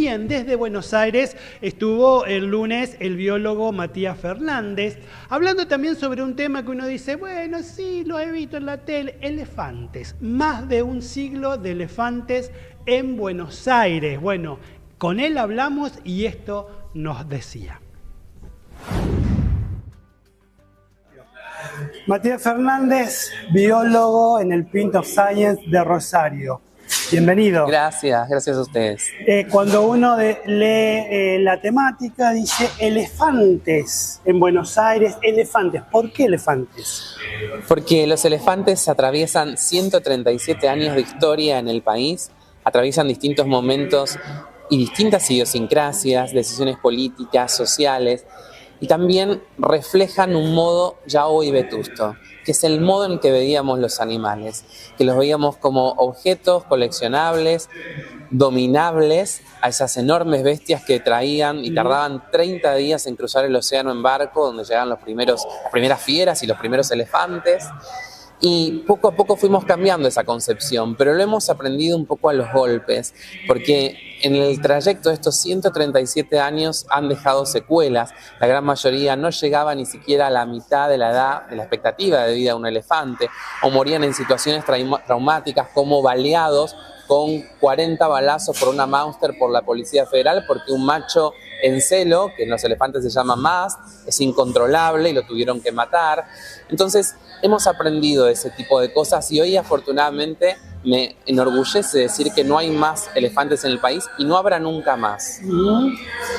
también desde Buenos Aires estuvo el lunes el biólogo Matías Fernández, hablando también sobre un tema que uno dice, bueno, sí, lo he visto en la tele, elefantes, más de un siglo de elefantes en Buenos Aires. Bueno, con él hablamos y esto nos decía. Matías Fernández, biólogo en el Pint of Science de Rosario. Bienvenido. Gracias a ustedes. Cuando uno lee la temática, dice elefantes en Buenos Aires, elefantes. ¿Por qué elefantes? Porque los elefantes atraviesan 137 años de historia en el país, atraviesan distintos momentos y distintas idiosincrasias, decisiones políticas, sociales, y también reflejan un modo ya hoy vetusto, que es el modo en que veíamos los animales, que los veíamos como objetos coleccionables, dominables, a esas enormes bestias que traían y tardaban 30 días en cruzar el océano en barco, donde llegaban las primeras fieras y los primeros elefantes. Y poco a poco fuimos cambiando esa concepción, pero lo hemos aprendido un poco a los golpes, porque en el trayecto de estos 137 años han dejado secuelas. La gran mayoría no llegaba ni siquiera a la mitad de la edad, de la expectativa de vida de un elefante, o morían en situaciones traumáticas como baleados con 40 balazos por una Mauser por la Policía Federal, porque un macho en celo, que en los elefantes se llama mast, es incontrolable y lo tuvieron que matar. Entonces hemos aprendido ese tipo de cosas y hoy afortunadamente me enorgullece decir que no hay más elefantes en el país y no habrá nunca más.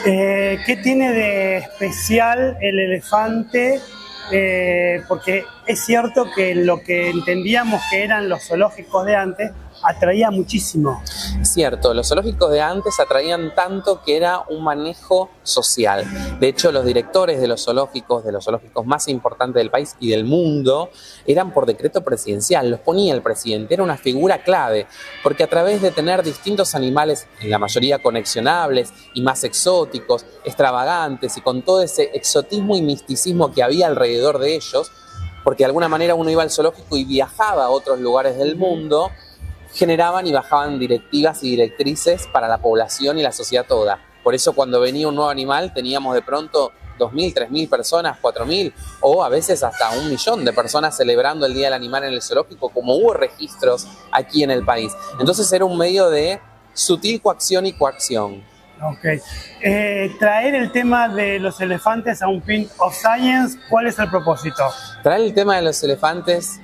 ¿Qué tiene de especial el elefante? Porque es cierto que lo que entendíamos que eran los zoológicos de antes atraía muchísimo. Cierto, los zoológicos de antes atraían tanto que era un manejo social. De hecho, los directores de los zoológicos más importantes del país y del mundo, eran por decreto presidencial, los ponía el presidente, era una figura clave, porque a través de tener distintos animales, en la mayoría conexionables y más exóticos, extravagantes y con todo ese exotismo y misticismo que había alrededor de ellos, porque de alguna manera uno iba al zoológico y viajaba a otros lugares del mundo, generaban y bajaban directivas y directrices para la población y la sociedad toda. Por eso cuando venía un nuevo animal teníamos de pronto 2.000, 3.000 personas, 4.000 o a veces hasta 1 millón de personas celebrando el Día del Animal en el zoológico, como hubo registros aquí en el país. Entonces era un medio de sutil coacción y coacción. Ok. Traer el tema de los elefantes a un Pint of Science, ¿cuál es el propósito? Traer el tema de los elefantes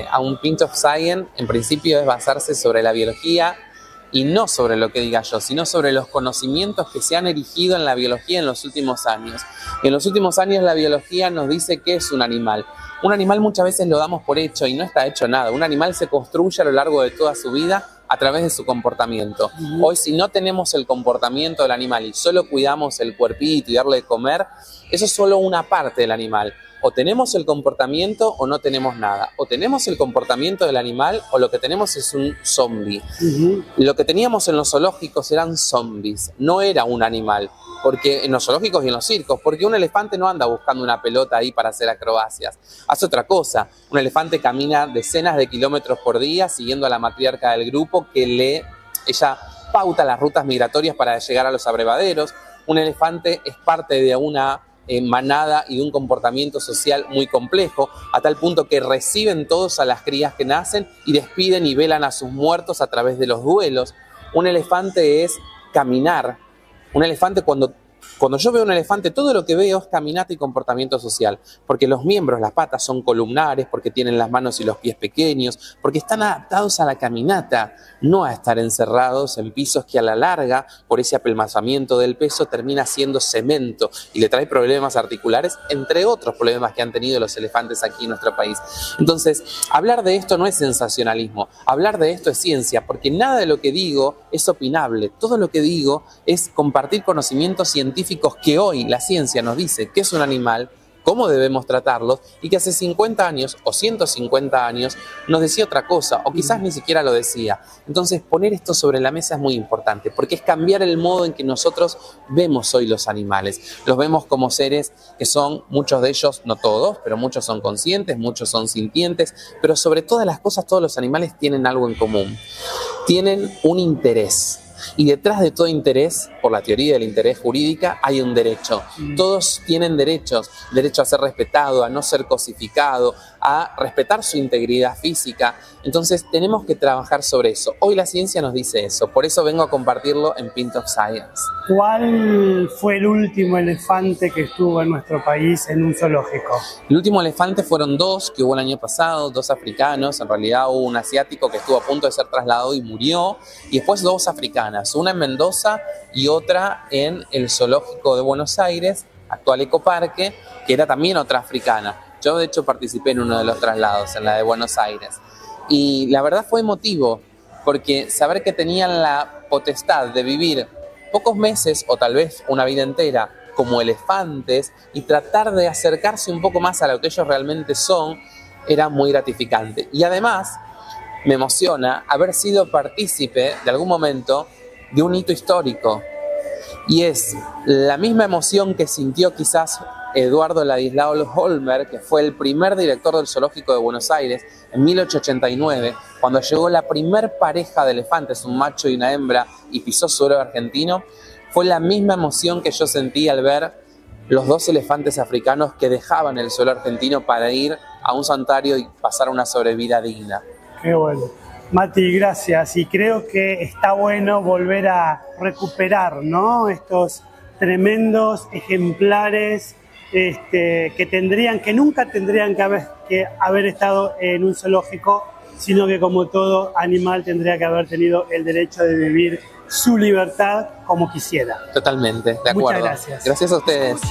a un Pint of Science, en principio es basarse sobre la biología y no sobre lo que diga yo, sino sobre los conocimientos que se han erigido en la biología en los últimos años. Y en los últimos años la biología nos dice qué es un animal. Un animal muchas veces lo damos por hecho y no está hecho nada. Un animal se construye a lo largo de toda su vida a través de su comportamiento. Hoy, si no tenemos el comportamiento del animal y solo cuidamos el cuerpito y darle de comer, eso es solo una parte del animal. O tenemos el comportamiento o no tenemos nada. O tenemos el comportamiento del animal o lo que tenemos es un zombie. Lo que teníamos en los zoológicos eran zombies, no era un animal. Porque en los zoológicos y en los circos, porque un elefante no anda buscando una pelota ahí para hacer acrobacias, hace otra cosa. Un elefante camina decenas de kilómetros por día siguiendo a la matriarca del grupo que ella pauta las rutas migratorias para llegar a los abrevaderos. Un elefante es parte de una manada y de un comportamiento social muy complejo, a tal punto que reciben todos a las crías que nacen y despiden y velan a sus muertos a través de los duelos. Un elefante es caminar. Un elefante, cuando yo veo un elefante, todo lo que veo es caminata y comportamiento social, porque los miembros, las patas son columnares, porque tienen las manos y los pies pequeños, porque están adaptados a la caminata, no a estar encerrados en pisos que a la larga, por ese apelmazamiento del peso, termina siendo cemento y le trae problemas articulares, entre otros problemas que han tenido los elefantes aquí en nuestro país. Entonces, hablar de esto no es sensacionalismo, hablar de esto es ciencia, porque nada de lo que digo es opinable, todo lo que digo es compartir conocimientos científicos que hoy la ciencia nos dice que es un animal, cómo debemos tratarlos, y que hace 50 años o 150 años nos decía otra cosa, o quizás ni siquiera lo decía. Entonces, poner esto sobre la mesa es muy importante, porque es cambiar el modo en que nosotros vemos hoy los animales. Los vemos como seres que son, muchos de ellos, no todos, pero muchos son conscientes, muchos son sintientes, pero sobre todas las cosas, todos los animales tienen algo en común. Tienen un interés. Y detrás de todo interés por la teoría del interés jurídica, hay un derecho. Todos tienen derechos, derecho a ser respetado, a no ser cosificado, a respetar su integridad física. Entonces tenemos que trabajar sobre eso. Hoy la ciencia nos dice eso, por eso vengo a compartirlo en Pint of Science. ¿Cuál fue el último elefante que estuvo en nuestro país en un zoológico? El último elefante fueron dos que hubo el año pasado, dos africanos. En realidad hubo un asiático que estuvo a punto de ser trasladado y murió, y después dos africanas, una en Mendoza y otra en el zoológico de Buenos Aires, actual Ecoparque, que era también otra africana. Yo de hecho participé en uno de los traslados, en la de Buenos Aires, y la verdad fue emotivo, porque saber que tenían la potestad de vivir pocos meses o tal vez una vida entera como elefantes y tratar de acercarse un poco más a lo que ellos realmente son, era muy gratificante. Y además me emociona haber sido partícipe de algún momento de un hito histórico, y es la misma emoción que sintió quizás Eduardo Ladislao Holmer, que fue el primer director del zoológico de Buenos Aires en 1889, cuando llegó la primer pareja de elefantes, un macho y una hembra, y pisó suelo argentino. Fue la misma emoción que yo sentí al ver los dos elefantes africanos que dejaban el suelo argentino para ir a un santuario y pasar una sobrevida digna. Qué bueno. Mati, gracias. Y creo que está bueno volver a recuperar, ¿no?, estos tremendos ejemplares que nunca tendrían que haber estado en un zoológico, sino que como todo animal tendría que haber tenido el derecho de vivir su libertad como quisiera. Totalmente, de acuerdo. Muchas gracias. Gracias a ustedes.